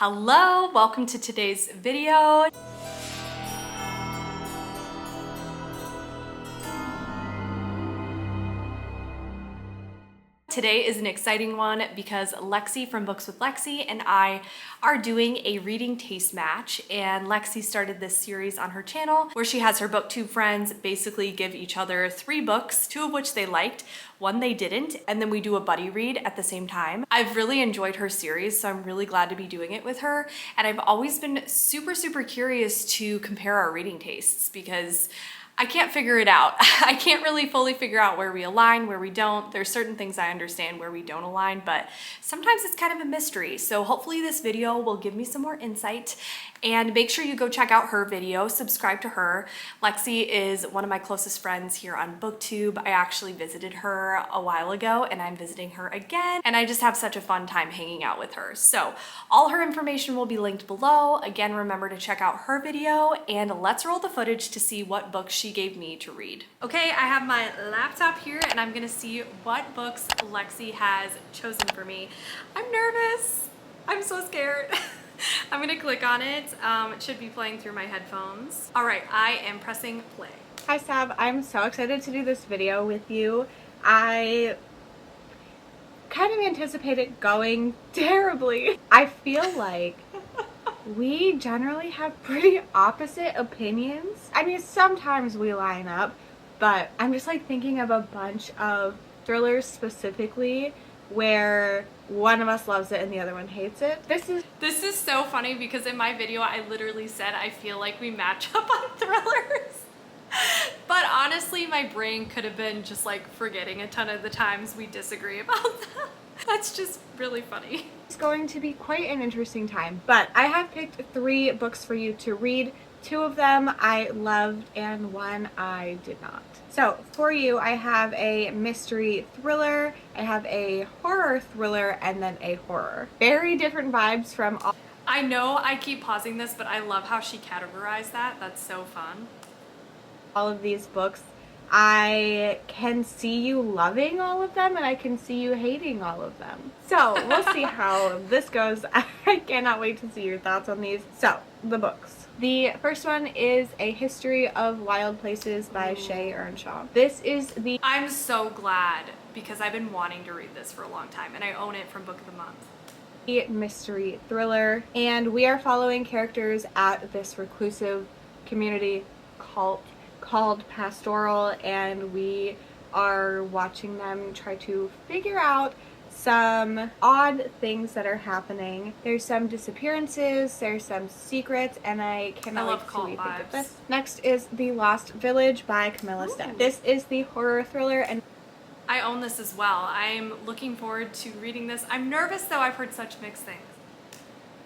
Hello, welcome to today's video. Today is an exciting one because Lexie from Books with Lexie and I are doing a reading taste match, and Lexie started this series on her channel where she has her Booktube friends basically give each other 3 books, 2 of which they liked, 1 they didn't, and then we do a buddy read at the same time. I've really enjoyed her series, so I'm really glad to be doing it with her, and I've always been super curious to compare our reading tastes because I can't figure it out. I can't really fully figure out where we align, where we don't. There's certain things I understand where we don't align, but sometimes it's kind of a mystery. So hopefully this video will give me some more insight, and make sure you go check out her video, subscribe to her. Lexie is one of my closest friends here on Booktube. I actually visited her a while ago and I'm visiting her again, and I just have such a fun time hanging out with her. So all her information will be linked below. Again, remember to check out her video, and let's roll the footage to see what books she gave me to read. Okay, I have my laptop here and I'm gonna see what books Lexie has chosen for me. I'm nervous. I'm so scared. I'm gonna click on it. It should be playing through my headphones. All right, I am pressing play. Hi Sab, I'm so excited to do this video with you. I kind of anticipate it going terribly. I feel like we generally have pretty opposite opinions. I mean, sometimes we line up, but I'm just like thinking of a bunch of thrillers specifically where one of us loves it and the other one hates it. This is so funny because in my video I literally said I feel like we match up on thrillers. But honestly, my brain could have been just like forgetting a ton of the times we disagree about them. That's just really funny. It's going to be quite an interesting time, but I have picked 3 books for you to read. 2 of them I loved and 1 I did not. So for you, I have a mystery thriller, I have a horror thriller, and then a horror. Very different vibes from all. I know I keep pausing this, but I love how she categorized that. That's so fun. All of these books, I can see you loving all of them and I can see you hating all of them. So we'll see how this goes. I cannot wait to see your thoughts on these. So the books. The first one is A History of Wild Places by Shae Ernshaw. This is the... I'm so glad because I've been wanting to read this for a long time and I own it from Book of the Month. Mystery thriller, and we are following characters at this reclusive community cult called Pastoral, and we are watching them try to figure out some odd things that are happening. There's some disappearances, there's some secrets, and I cannot wait to see what you think of this. Next is The Lost Village by Camilla Sten. This is the horror thriller, and I own this as well. I'm looking forward to reading this. I'm nervous though, I've heard such mixed things.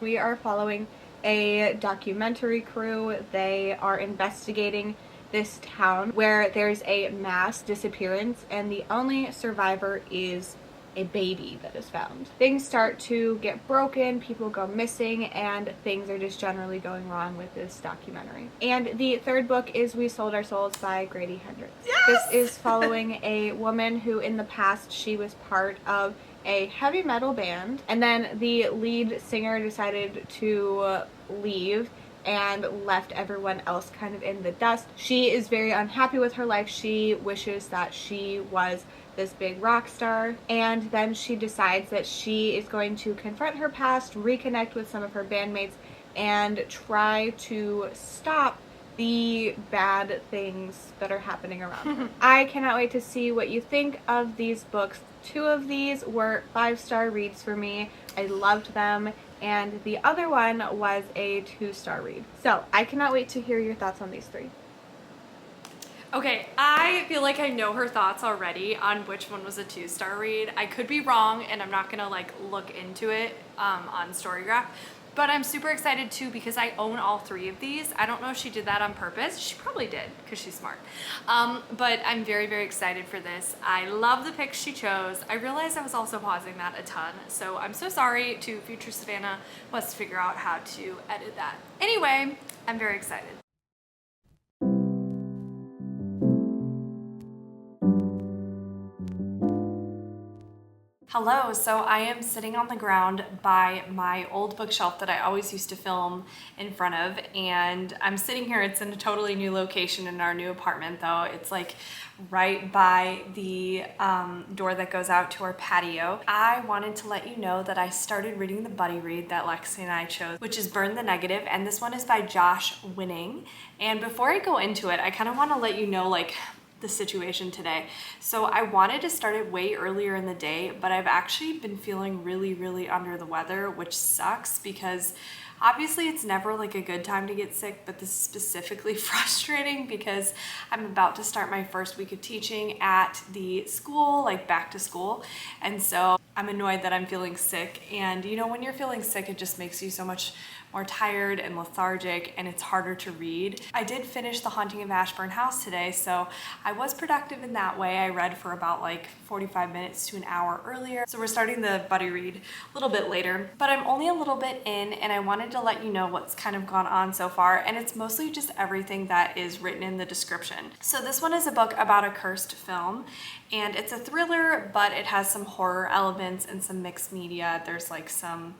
We are following a documentary crew. They are investigating this town where there's a mass disappearance and the only survivor is a baby that is found. Things start to get broken, people go missing, and things are just generally going wrong with this documentary. And the third book is We Sold Our Souls by Grady, Hendrix. Yes! This is following a woman who in the past she was part of a heavy metal band, and then the lead singer decided to leave and left everyone else kind of in the dust. She is very unhappy with her life. She wishes that she was this big rock star, and then she decides that she is going to confront her past, reconnect with some of her bandmates, and try to stop the bad things that are happening around her. I cannot wait to see what you think of these books. 2 of these were 5-star reads for me. I loved them, and the other one was a 2-star read. So I cannot wait to hear your thoughts on these 3. Okay, I feel like I know her thoughts already on which one was a 2-star read. I could be wrong, and I'm not gonna like look into it on Storygraph, but I'm super excited too because I own all 3 of these. I don't know if she did that on purpose. She probably did because she's smart. But I'm very excited for this. I love the picks she chose. I realized I was also pausing that a ton, so I'm so sorry to future Savannah who has to figure out how to edit that. Anyway, I'm very excited. Hello, so I am sitting on the ground by my old bookshelf that I always used to film in front of, and I'm sitting here. It's in a totally new location in our new apartment though. It's like right by the door that goes out to our patio. I wanted to let you know that I started reading the buddy read that Lexie and I chose, which is Burn the Negative, and this one is by Josh Winning. And before I go into it, I kind of want to let you know like the situation today. So I wanted to start it way earlier in the day, but I've actually been feeling really under the weather, which sucks because obviously it's never like a good time to get sick, but this is specifically frustrating because I'm about to start my first week of teaching at the school, like back to school. And so I'm annoyed that I'm feeling sick. And you know, when you're feeling sick, it just makes you so much more tired and lethargic, and it's harder to read. I did finish The Haunting of Ashburn House today, so I was productive in that way. I read for about like 45 minutes to an hour earlier. So we're starting the buddy read a little bit later, but I'm only a little bit in, and I wanted to let you know what's kind of gone on so far, and it's mostly just everything that is written in the description. So this one is a book about a cursed film, and it's a thriller, but it has some horror elements and some mixed media. There's like some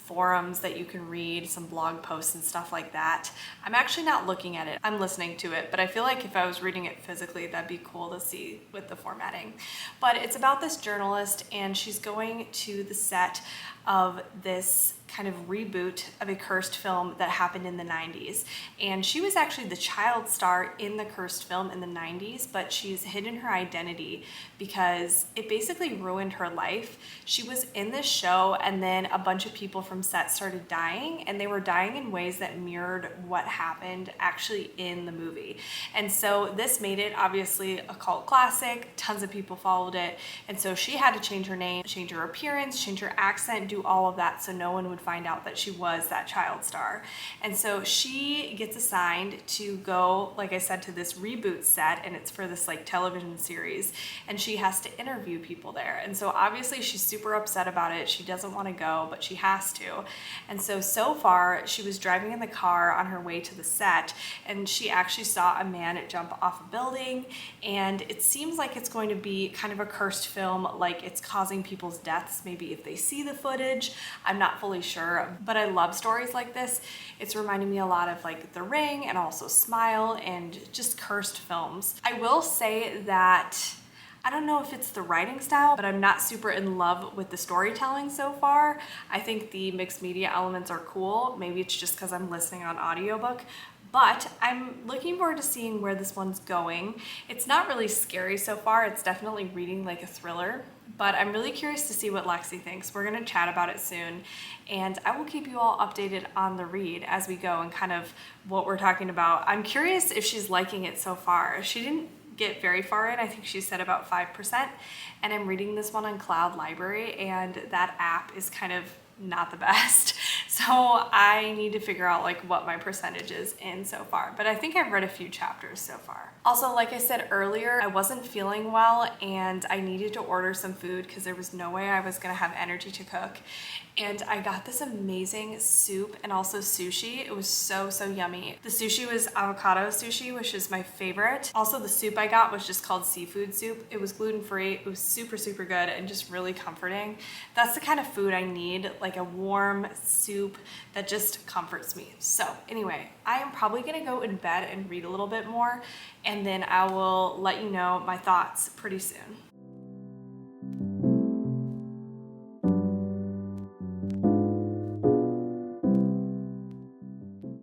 forums that you can read, some blog posts and stuff like that. I'm actually not looking at it, I'm listening to it, but I feel like if I was reading it physically, that'd be cool to see with the formatting. But it's about this journalist, and she's going to the set of this kind of reboot of a cursed film that happened in the 90s. And she was actually the child star in the cursed film in the 90s, but she's hidden her identity because it basically ruined her life. She was in this show, and then a bunch of people from set started dying, and they were dying in ways that mirrored what happened actually in the movie. And so this made it obviously a cult classic. Tons of people followed it. And so she had to change her name, change her appearance, change her accent, do all of that so no one would find out that she was that child star. And so she gets assigned to go, like I said, to this reboot set, and it's for this like television series, and she has to interview people there. And so obviously she's super upset about it. She doesn't want to go, but she has to. And so far she was driving in the car on her way to the set, and she actually saw a man jump off a building, and it seems like it's going to be kind of a cursed film, like it's causing people's deaths maybe if they see the footage. I'm not fully sure, but I love stories like this. It's reminding me a lot of like The Ring and also Smile and just cursed films. I will say that I don't know if it's the writing style, but I'm not super in love with the storytelling so far. I think the mixed media elements are cool. Maybe it's just because I'm listening on audiobook, but I'm looking forward to seeing where this one's going. It's not really scary so far. It's definitely reading like a thriller, but I'm really curious to see what Lexie thinks. We're gonna chat about it soon, and I will keep you all updated on the read as we go and kind of what we're talking about. I'm curious if she's liking it so far. She didn't get very far in. I think she said about 5%, and I'm reading this one on Cloud Library, and that app is kind of not the best. So I need to figure out like what my percentage is in so far, but I think I've read a few chapters so far. Also, like I said earlier, I wasn't feeling well and I needed to order some food because there was no way I was gonna have energy to cook. And I got this amazing soup and also sushi. It was so yummy. The sushi was avocado sushi, which is my favorite. Also, the soup I got was just called seafood soup. It was gluten-free. It was super good and just really comforting. That's the kind of food I need, like a warm soup that just comforts me. So anyway, I am probably gonna go in bed and read a little bit more, and then I will let you know my thoughts pretty soon.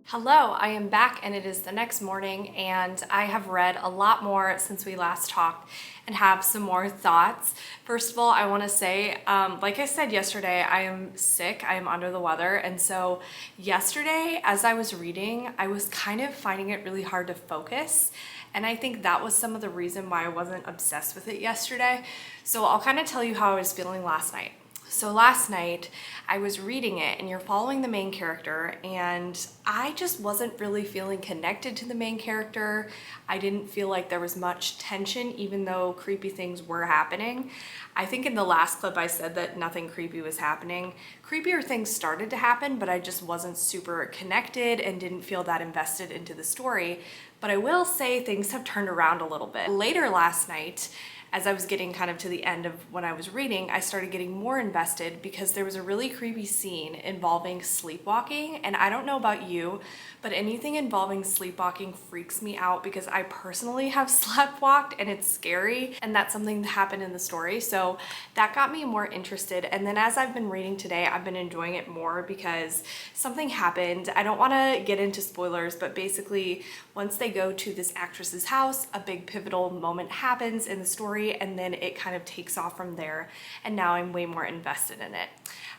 Hello, I am back, and it is the next morning, and I have read a lot more since we last talked and have some more thoughts. First of all, I want to say, like I said yesterday, I am sick, I am under the weather, and so yesterday as I was reading, I was kind of finding it really hard to focus, and I think that was some of the reason why I wasn't obsessed with it yesterday. So I'll kind of tell you how I was feeling last night. So last night I was reading it, and you're following the main character, and I just wasn't really feeling connected to the main character. I didn't feel like there was much tension, even though creepy things were happening. I think in the last clip I said that nothing creepy was happening. creepier things started to happen, but I just wasn't super connected and didn't feel that invested into the story. But I will say things have turned around a little bit. Later last night, as I was getting kind of to the end of when I was reading, I started getting more invested because there was a really creepy scene involving sleepwalking. And I don't know about you, but anything involving sleepwalking freaks me out because I personally have sleepwalked and it's scary. And that's something that happened in the story. So that got me more interested. And then as I've been reading today, I've been enjoying it more because something happened. I don't want to get into spoilers, but basically once they go to this actress's house, a big pivotal moment happens in the story, and then it kind of takes off from there, and now I'm way more invested in it.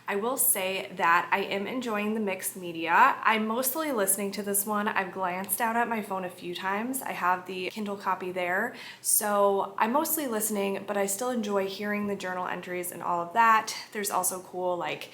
I will say that I am enjoying the mixed media. I'm mostly listening to this one. I've glanced down at my phone a few times. I have the Kindle copy there, so I'm mostly listening, but I still enjoy hearing the journal entries and all of that. There's also cool like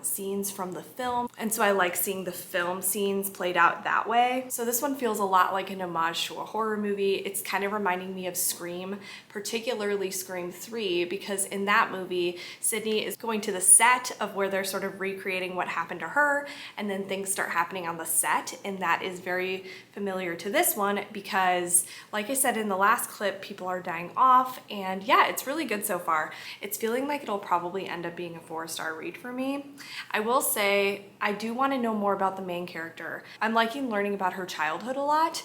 scenes from the film, and so I like seeing the film scenes played out that way. So this one feels a lot like an homage to a horror movie. It's kind of reminding me of Scream, particularly Scream 3, because in that movie, Sydney is going to the set of where they're sort of recreating what happened to her, and then things start happening on the set, and that is very familiar to this one because, like I said in the last clip, people are dying off, and yeah, it's really good so far. It's feeling like it'll probably end up being a 4-star read for me. I will say I do want to know more about the main character. I'm liking learning about her childhood a lot,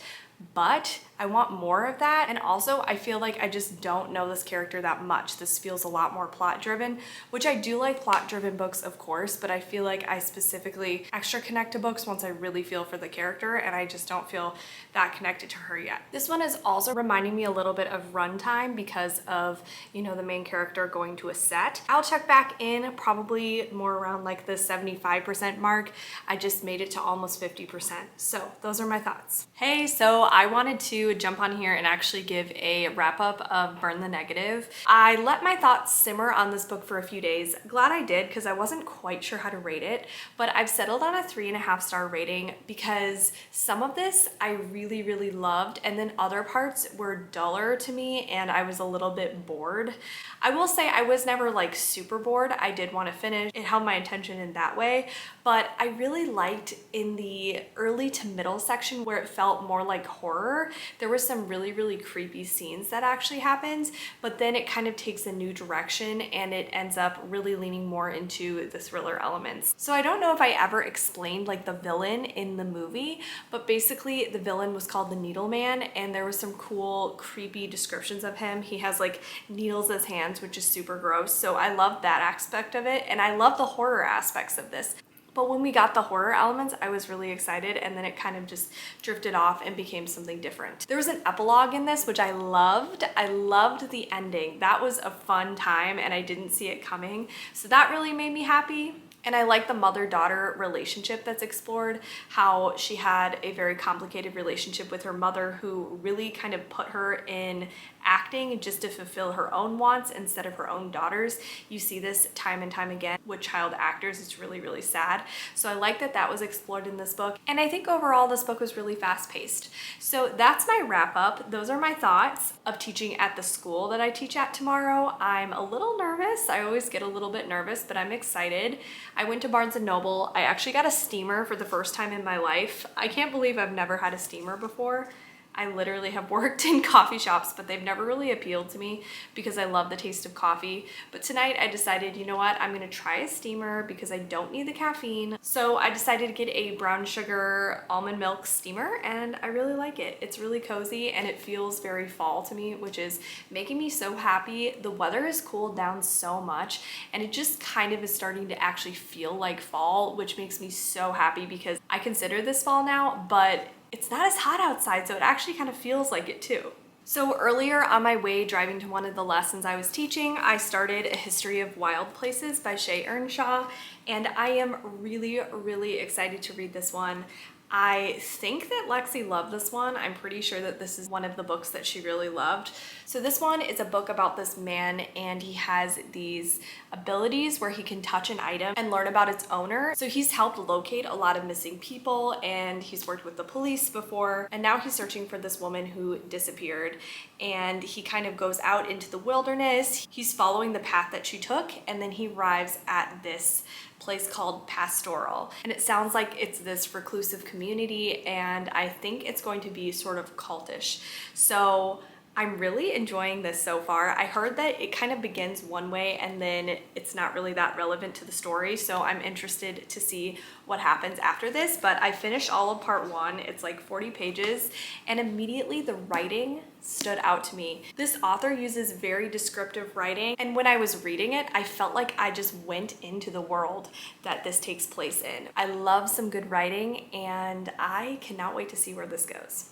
but I want more of that. And also I feel like I just don't know this character that much. This feels a lot more plot driven, which I do like plot driven books, of course, but I feel like I specifically extra connect to books once I really feel for the character, and I just don't feel that connected to her yet. This one is also reminding me a little bit of Runtime because of, you know, the main character going to a set. I'll check back in probably more around like the 75% mark. I just made it to almost 50%. So those are my thoughts. Hey, so I wanted to jump on here and actually give a wrap up of Burn the Negative. I let my thoughts simmer on this book for a few days. Glad I did because I wasn't quite sure how to rate it, but I've settled on a 3.5-star rating because some of this I really loved, and then other parts were duller to me and I was a little bit bored. I will say I was never like super bored. I did want to finish. It held my attention in that way, but I really liked in the early to middle section where it felt more like horror. There were some really creepy scenes that actually happened, but then it kind of takes a new direction and it ends up really leaning more into the thriller elements. So I don't know if I ever explained like the villain in the movie, but basically the villain was called the Needle Man, and there was some cool creepy descriptions of him. He has like needles as hands, which is super gross. So I love that aspect of it, and I love the horror aspects of this. But when we got the horror elements, I was really excited, and then it kind of just drifted off and became something different. There was an epilogue in this, which I loved. I loved the ending. That was a fun time, and I didn't see it coming. So that really made me happy. And I like the mother-daughter relationship that's explored, how she had a very complicated relationship with her mother who really kind of put her in acting just to fulfill her own wants instead of her own daughter's. You see this time and time again with child actors. It's really sad. So I like that that was explored in this book. And I think overall this book was really fast-paced. So that's my wrap up. Those are my thoughts of teaching at the school that I teach at tomorrow. I'm a little nervous. I always get a little bit nervous, but I'm excited. I went to Barnes & Noble. I actually got a steamer for the first time in my life. I can't believe I've never had a steamer before. I literally have worked in coffee shops, but they've never really appealed to me because I love the taste of coffee. But tonight I decided, you know what, I'm gonna try a steamer because I don't need the caffeine. So I decided to get a brown sugar almond milk steamer, and I really like it. It's really cozy and it feels very fall to me, which is making me so happy. The weather has cooled down so much and it just kind of is starting to actually feel like fall, which makes me so happy because I consider this fall now, but it's not as hot outside, so it actually kind of feels like it too. So earlier on my way driving to one of the lessons I was teaching, I started A History of Wild Places by Shae Ernshaw, and I am really excited to read this one. I think that Lexie loved this one. I'm pretty sure that this is one of the books that she really loved. So this one is a book about this man, and he has these abilities where he can touch an item and learn about its owner. So he's helped locate a lot of missing people, and he's worked with the police before, and now he's searching for this woman who disappeared. And he kind of goes out into the wilderness. He's following the path that she took, and then he arrives at this place called Pastoral. And it sounds like it's this reclusive community, and I think it's going to be sort of cultish. So I'm really enjoying this so far. I heard that it kind of begins one way and then it's not really that relevant to the story, so I'm interested to see what happens after this. But I finished all of part 1. It's like 40 pages, and immediately the writing stood out to me. This author uses very descriptive writing, and when I was reading it, I felt like I just went into the world that this takes place in. I love some good writing, and I cannot wait to see where this goes.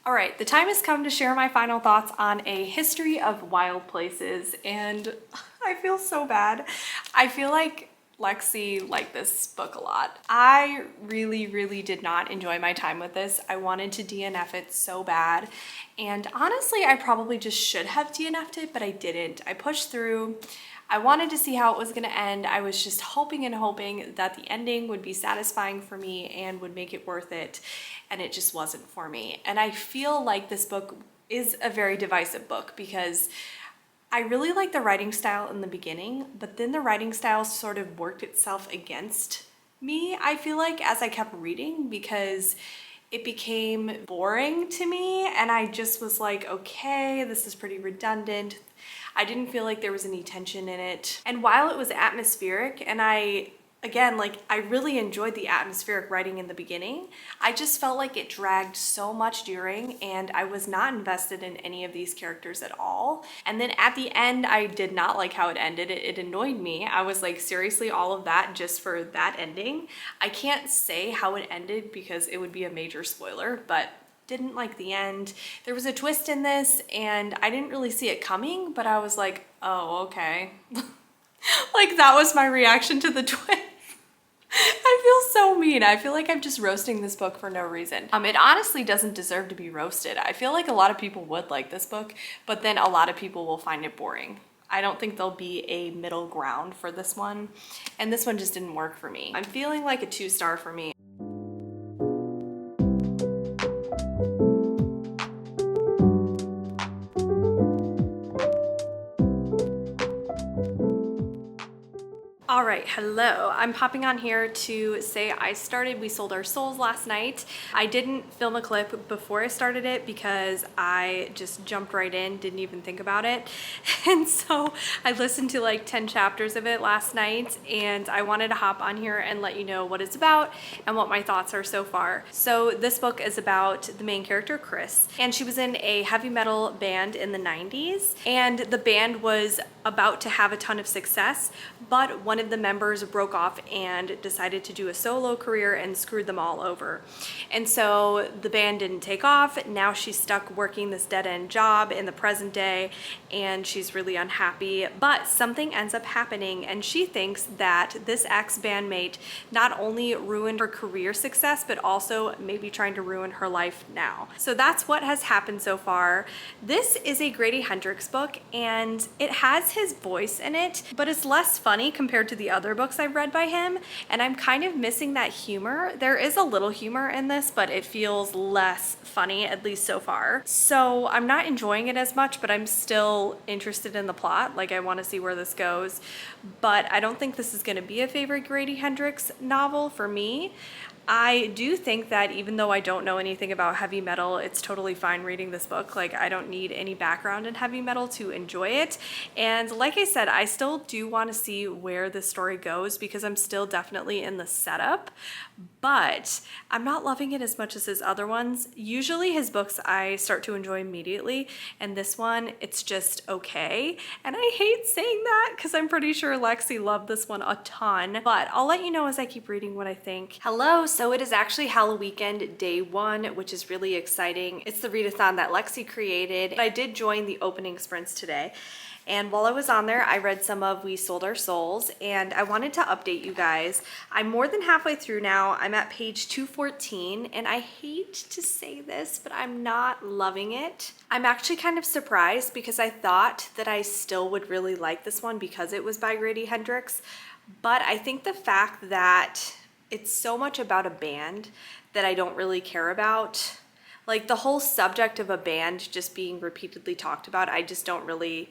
All right, the time has come to share my final thoughts on A History of Wild Places, and I feel so bad. I feel like Lexie liked this book a lot. I really did not enjoy my time with this. I wanted to DNF it so bad, and honestly, I probably just should have DNF'd it, but I didn't. I pushed through. I wanted to see how it was gonna end. I was just hoping and hoping that the ending would be satisfying for me and would make it worth it, and it just wasn't for me. And I feel like this book is a very divisive book because I really like the writing style in the beginning, but then the writing style sort of worked itself against me, I feel like, as I kept reading, because it became boring to me and I just was like, okay, this is pretty redundant. I didn't feel like there was any tension in it. And while it was atmospheric, and I really enjoyed the atmospheric writing in the beginning, I just felt like it dragged so much during, and I was not invested in any of these characters at all. And then at the end, I did not like how it ended. It annoyed me. I was like, seriously, all of that just for that ending? I can't say how it ended because it would be a major spoiler, but didn't like the end. There was a twist in this and I didn't really see it coming, but I was like, oh, okay. Like that was my reaction to the twist. I feel so mean. I feel like I'm just roasting this book for no reason. It honestly doesn't deserve to be roasted. I feel like a lot of people would like this book, but then a lot of people will find it boring. I don't think there'll be a middle ground for this one, and this one just didn't work for me. I'm feeling like a 2-star for me. All right, hello. I'm popping on here to say I started We Sold Our Souls last night. I didn't film a clip before I started it because I just jumped right in, didn't even think about it. And so I listened to like 10 chapters of it last night, and I wanted to hop on here and let you know what it's about and what my thoughts are so far. So this book is about the main character, Chris, and she was in a heavy metal band in the 90s, and the band was about to have a ton of success, but one of the members broke off and decided to do a solo career and screwed them all over. And so the band didn't take off. Now she's stuck working this dead-end job in the present day, and she's really unhappy. But something ends up happening, and she thinks that this ex-bandmate not only ruined her career success, but also maybe trying to ruin her life now. So that's what has happened so far. This is a Grady Hendrix book, and it has his voice in it, but it's less funny compared to the other books I've read by him, and I'm kind of missing that humor. There is a little humor in this, but it feels less funny, at least so far. So I'm not enjoying it as much, but I'm still interested in the plot. Like, I want to see where this goes, but I don't think this is going to be a favorite Grady Hendrix novel for me. I do think that even though I don't know anything about heavy metal, it's totally fine reading this book. Like, I don't need any background in heavy metal to enjoy it. And like I said, I still do want to see where the story goes because I'm still definitely in the setup, but I'm not loving it as much as his other ones. Usually his books I start to enjoy immediately, and this one, it's just okay. And I hate saying that because I'm pretty sure Lexie loved this one a ton, but I'll let you know as I keep reading what I think. Hello, so it is actually Halloween day 1, which is really exciting. It's the readathon that Lexie created. I did join the opening sprints today. And while I was on there, I read some of We Sold Our Souls, and I wanted to update you guys. I'm more than halfway through now. I'm at page 214, and I hate to say this, but I'm not loving it. I'm actually kind of surprised because I thought that I still would really like this one because it was by Grady Hendrix, but I think the fact that it's so much about a band that I don't really care about. Like the whole subject of a band just being repeatedly talked about, I just don't really,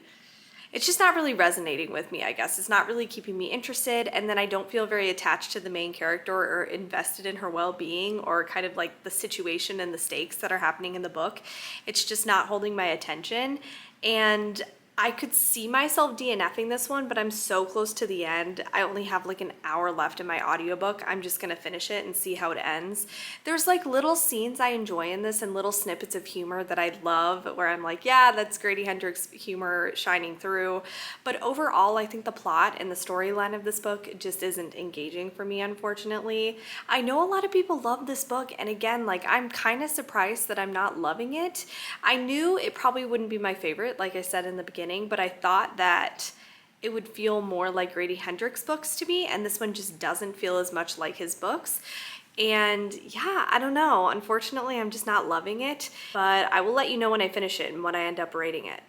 it's just not really resonating with me, I guess. It's not really keeping me interested, and then I don't feel very attached to the main character or invested in her well-being or kind of like the situation and the stakes that are happening in the book. It's just not holding my attention, and I could see myself DNFing this one, but I'm so close to the end. I only have like an hour left in my audiobook. I'm just gonna finish it and see how it ends. There's like little scenes I enjoy in this and little snippets of humor that I love where I'm like, yeah, that's Grady Hendrix humor shining through. But overall, I think the plot and the storyline of this book just isn't engaging for me, unfortunately. I know a lot of people love this book, and again, like I'm kind of surprised that I'm not loving it. I knew it probably wouldn't be my favorite, like I said in the beginning, but I thought that it would feel more like Grady Hendrix books to me, and this one just doesn't feel as much like his books. And yeah, I don't know. Unfortunately, I'm just not loving it, but I will let you know when I finish it and when I end up rating it.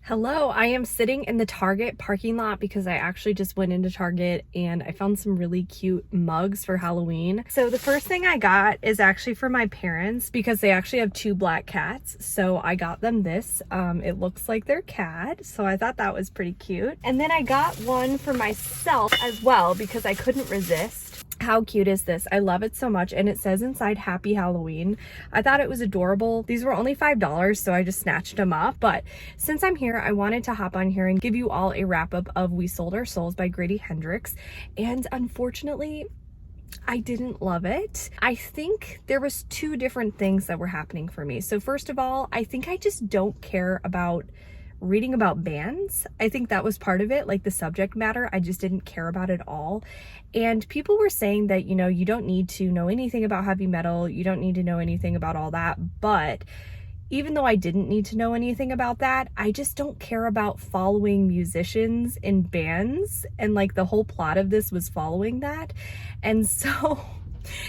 Hello, I am sitting in the Target parking lot because I actually just went into Target and I found some really cute mugs for Halloween. So the first thing I got is actually for my parents because they actually have 2 black cats. So I got them this. It looks like their cat, so I thought that was pretty cute. And then I got one for myself as well because I couldn't resist. How cute is this? I love it so much, and it says inside Happy Halloween. I thought it was adorable. These were only $5, so I just snatched them up. But since I'm here, I wanted to hop on here and give you all a wrap-up of We Sold Our Souls by Grady Hendrix. And unfortunately, I didn't love it. I think there was 2 different things that were happening for me. So first of all, I think I just don't care about reading about bands. I think that was part of it, like the subject matter. I just didn't care about it all. And people were saying that, you know, you don't need to know anything about heavy metal. You don't need to know anything about all that. But even though I didn't need to know anything about that, I just don't care about following musicians in bands. And like the whole plot of this was following that. And so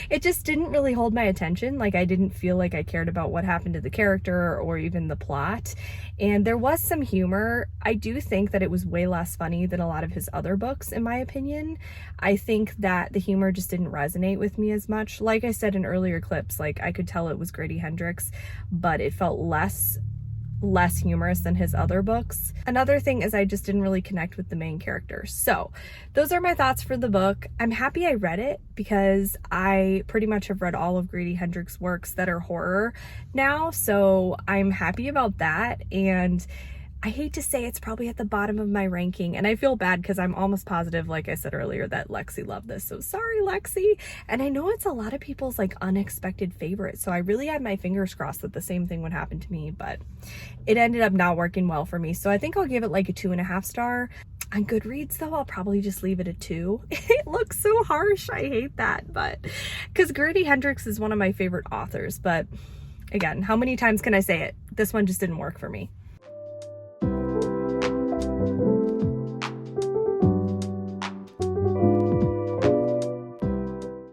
it just didn't really hold my attention. Like I didn't feel like I cared about what happened to the character or even the plot. And there was some humor. I do think that it was way less funny than a lot of his other books, in my opinion. I think that the humor just didn't resonate with me as much. Like I said in earlier clips, like I could tell it was Grady Hendrix, but it felt less humorous than his other books. Another thing is I just didn't really connect with the main character. So those are my thoughts for the book. I'm happy I read it because I pretty much have read all of Grady Hendrix works that are horror now. So I'm happy about that. And I hate to say it's probably at the bottom of my ranking, and I feel bad because I'm almost positive, like I said earlier, that Lexie loved this. So sorry, Lexie. And I know it's a lot of people's like unexpected favorite. So I really had my fingers crossed that the same thing would happen to me, but it ended up not working well for me. So I think I'll give it like a 2.5 star. On Goodreads though, I'll probably just leave it a 2. It looks so harsh. I hate that, but because Grady Hendrix is one of my favorite authors, but again, how many times can I say it? This one just didn't work for me.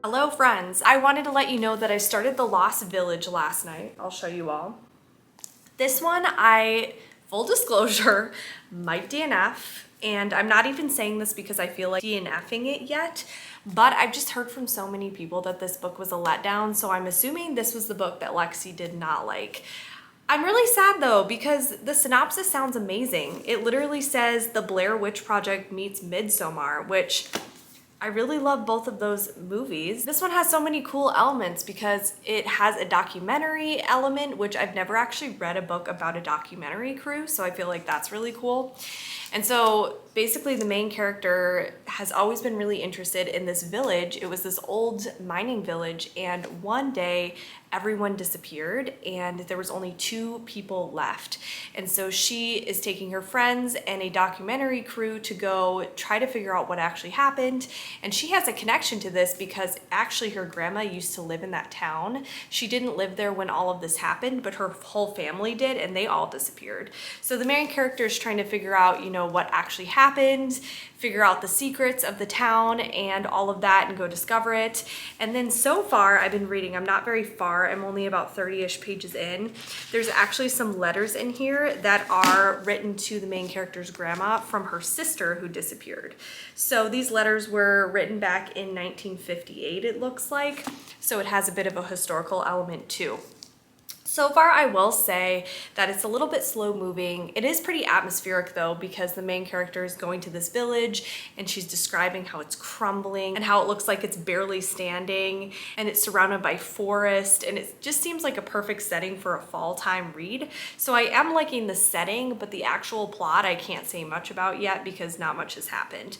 Hello friends, I wanted to let you know that I started The Lost Village last night. I'll show you all. This one, full disclosure, might DNF, and I'm not even saying this because I feel like DNFing it yet, but I've just heard from so many people that this book was a letdown, so I'm assuming this was the book that Lexie did not like. I'm really sad though because the synopsis sounds amazing. It literally says The Blair Witch Project meets Midsommar, which I really love both of those movies. This one has so many cool elements because it has a documentary element, which I've never actually read a book about a documentary crew, so I feel like that's really cool. And so basically the main character has always been really interested in this village. It was this old mining village, and one day everyone disappeared and there was only 2 people left. And so she is taking her friends and a documentary crew to go try to figure out what actually happened. And she has a connection to this because actually her grandma used to live in that town. She didn't live there when all of this happened, but her whole family did, and they all disappeared. So the main character is trying to figure out, you know, know what actually happened, figure out the secrets of the town and all of that and go discover it. And then so far I've been reading, I'm not very far, I'm only about 30-ish pages in. There's actually some letters in here that are written to the main character's grandma from her sister who disappeared. So these letters were written back in 1958, it looks like. So it has a bit of a historical element too. So far, I will say that it's a little bit slow moving. It is pretty atmospheric though, because the main character is going to this village and she's describing how it's crumbling and how it looks like it's barely standing and it's surrounded by forest, and it just seems like a perfect setting for a fall time read. So I am liking the setting, but the actual plot I can't say much about yet because not much has happened.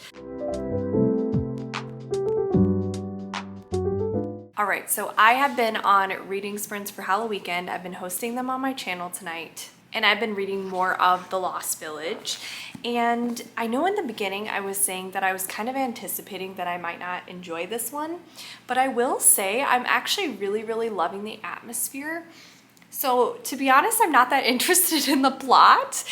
All right, so I have been on reading sprints for Halloween. I've been hosting them on my channel tonight, and I've been reading more of The Lost Village. And I know in the beginning I was saying that I was kind of anticipating that I might not enjoy this one, but I will say I'm actually really loving the atmosphere. So to be honest, I'm not that interested in the plot.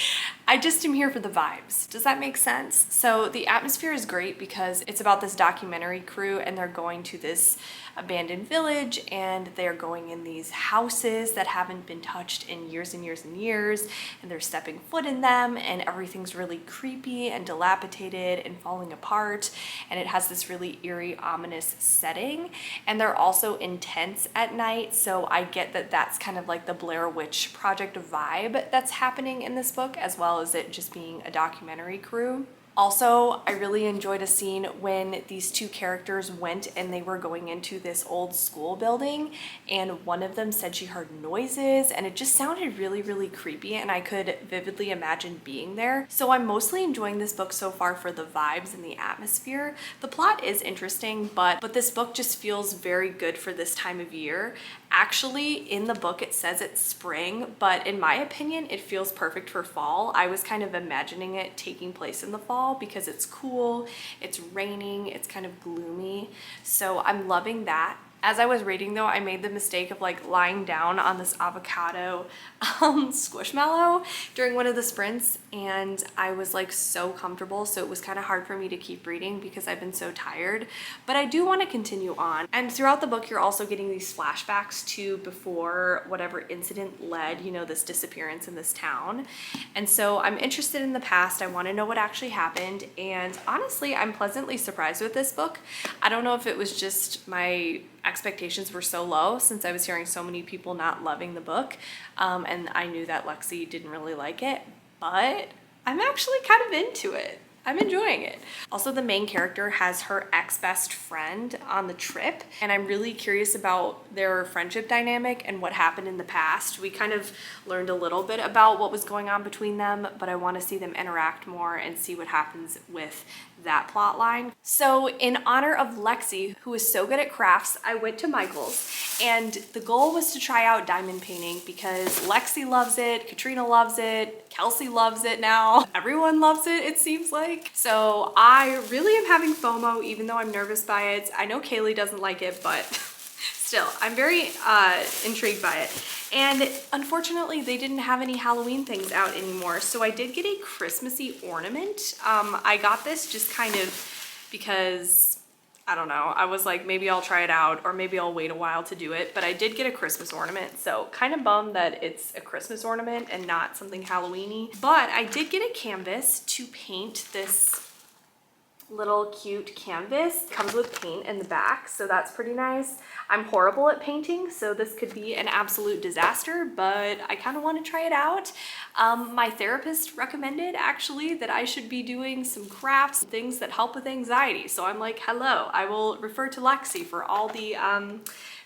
I just am here for the vibes. Does that make sense? So the atmosphere is great because it's about this documentary crew and they're going to this abandoned village and they're going in these houses that haven't been touched in years and years and years, and they're stepping foot in them and everything's really creepy and dilapidated and falling apart, and it has this really eerie, ominous setting, and they're also intense at night. So I get that that's kind of like the Blair Witch Project vibe that's happening in this book, as well as it just being a documentary crew. Also, I really enjoyed a scene when these two characters went and they were going into this old school building, and one of them said she heard noises and it just sounded really creepy, and I could vividly imagine being there. So I'm mostly enjoying this book so far for the vibes and the atmosphere. The plot is interesting, but this book just feels very good for this time of year. Actually, in the book it says it's spring, but in my opinion it feels perfect for fall. I was kind of imagining it taking place in the fall because it's cool, it's raining, it's kind of gloomy. So I'm loving that. As I was reading though, I made the mistake of like lying down on this avocado squishmallow during one of the sprints, and I was like so comfortable, so it was kind of hard for me to keep reading because I've been so tired. But I do want to continue on. And throughout the book you're also getting these flashbacks to before whatever incident led, you know, this disappearance in this town. And so I'm interested in the past. I want to know what actually happened, and honestly I'm pleasantly surprised with this book. I don't know if it was just my expectations were so low since I was hearing so many people not loving the book, and I knew that Lexie didn't really like it, but I'm actually kind of into it. I'm enjoying it. Also, the main character has her ex-best friend on the trip, and I'm really curious about their friendship dynamic and what happened in the past. We kind of learned a little bit about what was going on between them, but I want to see them interact more and see what happens with that plot line. So in honor of Lexie, who is so good at crafts, I went to Michael's, and the goal was to try out diamond painting because Lexie loves it, Katrina loves it, Kelsey loves it now. Everyone loves it, it seems like. So I really am having FOMO, even though I'm nervous by it. I know Kaylee doesn't like it, but still, I'm very intrigued by it. And unfortunately, they didn't have any Halloween things out anymore. So I did get a Christmassy ornament. I got this just kind of because, I don't know, I was like, maybe I'll try it out or maybe I'll wait a while to do it. But I did get a Christmas ornament. So kind of bummed that it's a Christmas ornament and not something Halloween-y. But I did get a canvas to paint this little cute canvas. It comes with paint in the back, so that's pretty nice. I'm horrible at painting, so this could be an absolute disaster, but I kind of want to try it out. My therapist recommended actually that I should be doing some crafts, things that help with anxiety. So I'm like, hello, I will refer to Lexie for all the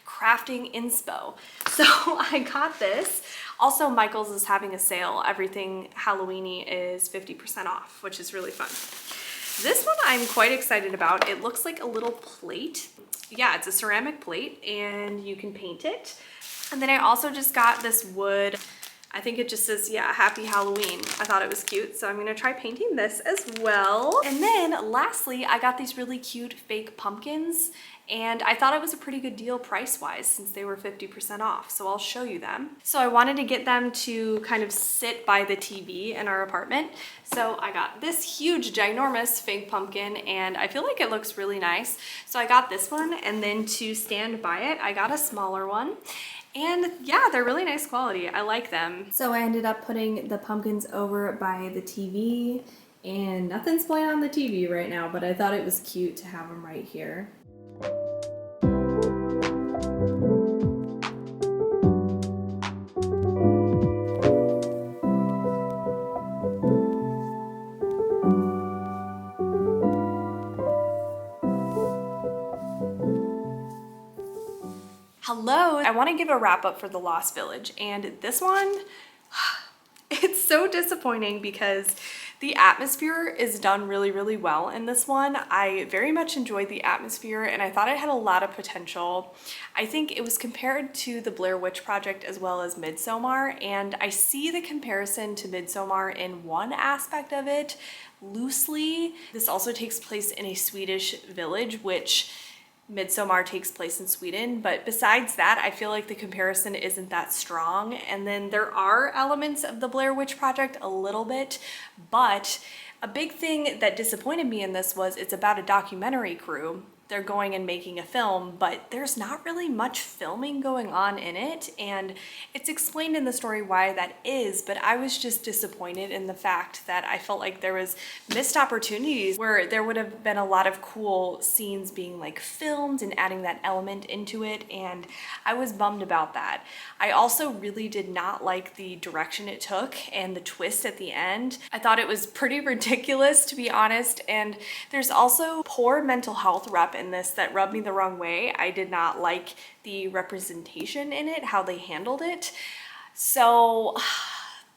crafting inspo. So I got this. Also, Michael's is having a sale. Everything Halloween-y is 50% off, which is really fun. This one I'm quite excited about. It looks like a little plate. Yeah, it's a ceramic plate and you can paint it. And then I also just got this wood I think it just says, yeah, Happy Halloween. I thought it was cute, so I'm gonna try painting this as well. And then lastly, I got these really cute fake pumpkins, and I thought it was a pretty good deal price-wise since they were 50% off, so I'll show you them. So I wanted to get them to kind of sit by the TV in our apartment. So I got this huge, ginormous fake pumpkin, and I feel like it looks really nice. So I got this one, and then to stand by it, I got a smaller one. And yeah, they're really nice quality. I like them. So I ended up putting the pumpkins over by the TV, and nothing's playing on the TV right now, but I thought it was cute to have them right here. Hello, I want to give a wrap up for The Lost Village, and this one, it's so disappointing because the atmosphere is done really, really well in this one. I very much enjoyed the atmosphere, and I thought it had a lot of potential. I think it was compared to the Blair Witch Project as well as Midsommar, and I see the comparison to Midsommar in one aspect of it, loosely. This also takes place in a Swedish village, which Midsommar takes place in Sweden, but besides that, I feel like the comparison isn't that strong. And then there are elements of the Blair Witch Project a little bit, but a big thing that disappointed me in this was it's about a documentary crew. They're going and making a film, but there's not really much filming going on in it, and it's explained in the story why that is, but I was just disappointed in the fact that I felt like there was missed opportunities where there would have been a lot of cool scenes being like filmed and adding that element into it, and I was bummed about that. I also really did not like the direction it took and the twist at the end. I thought it was pretty ridiculous, to be honest, and there's also poor mental health rep in this that rubbed me the wrong way. I did not like the representation in it, how they handled it. So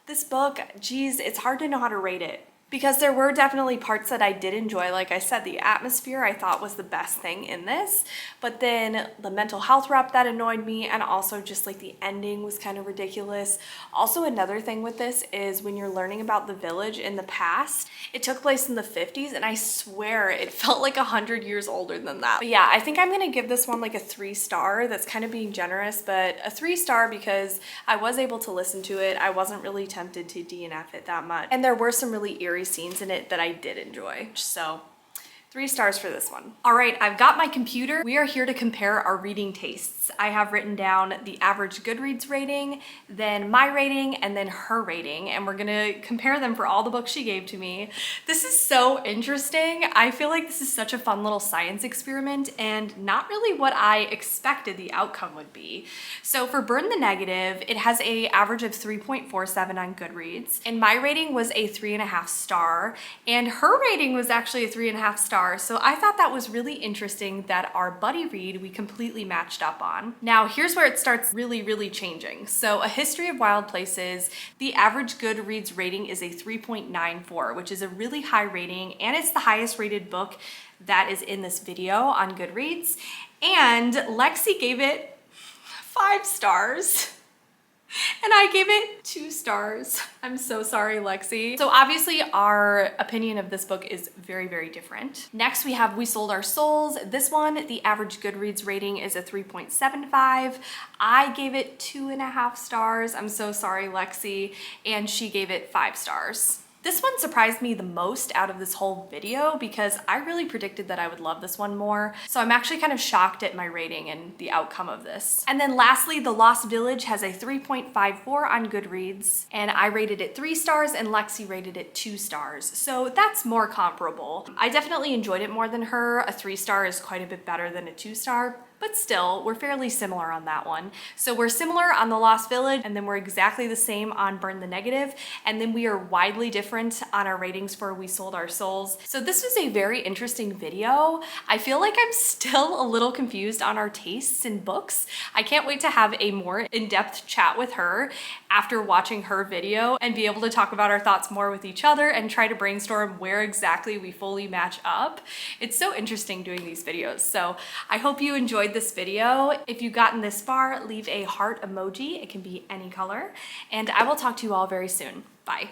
this book, geez, it's hard to know how to rate it. Because there were definitely parts that I did enjoy. Like I said, the atmosphere I thought was the best thing in this, but then the mental health rep that annoyed me, and also just like the ending was kind of ridiculous. Also, another thing with this is when you're learning about the village in the past, it took place in the 50s, and I swear it felt like 100 years older than that. But yeah, I think I'm gonna give this one like a 3-star. That's kind of being generous, but a 3-star because I was able to listen to it. I wasn't really tempted to DNF it that much. And there were some really eerie scenes in it that I did enjoy. So 3 stars for this one. All right, I've got my computer. We are here to compare our reading tastes. I have written down the average Goodreads rating, then my rating, and then her rating, and we're gonna compare them for all the books she gave to me. This is so interesting. I feel like this is such a fun little science experiment and not really what I expected the outcome would be. So for Burn the Negative, it has an average of 3.47 on Goodreads, and my rating was a 3.5 star, and her rating was actually a 3.5 star. So I thought that was really interesting that our buddy read we completely matched up on. Now here's where it starts really, really changing. So A History of Wild Places, the average Goodreads rating is a 3.94, which is a really high rating, and it's the highest rated book that is in this video on Goodreads. And Lexie gave it 5 stars. And I gave it 2 stars. I'm so sorry, Lexie. So obviously our opinion of this book is very, very different. Next we have We Sold Our Souls. This one, the average Goodreads rating is a 3.75. I gave it 2.5 stars. I'm so sorry, Lexie. And she gave it 5 stars. This one surprised me the most out of this whole video because I really predicted that I would love this one more. So I'm actually kind of shocked at my rating and the outcome of this. And then lastly, The Lost Village has a 3.54 on Goodreads, and I rated it 3 stars and Lexie rated it 2 stars. So that's more comparable. I definitely enjoyed it more than her. A 3-star is quite a bit better than a 2-star. But still, we're fairly similar on that one. So we're similar on The Lost Village, and then we're exactly the same on Burn the Negative, and then we are widely different on our ratings for We Sold Our Souls. So this was a very interesting video. I feel like I'm still a little confused on our tastes in books. I can't wait to have a more in-depth chat with her after watching her video and be able to talk about our thoughts more with each other and try to brainstorm where exactly we fully match up. It's so interesting doing these videos. So I hope you enjoyed enjoyed this video. If you've gotten this far, leave a heart emoji. It can be any color. And I will talk to you all very soon. Bye.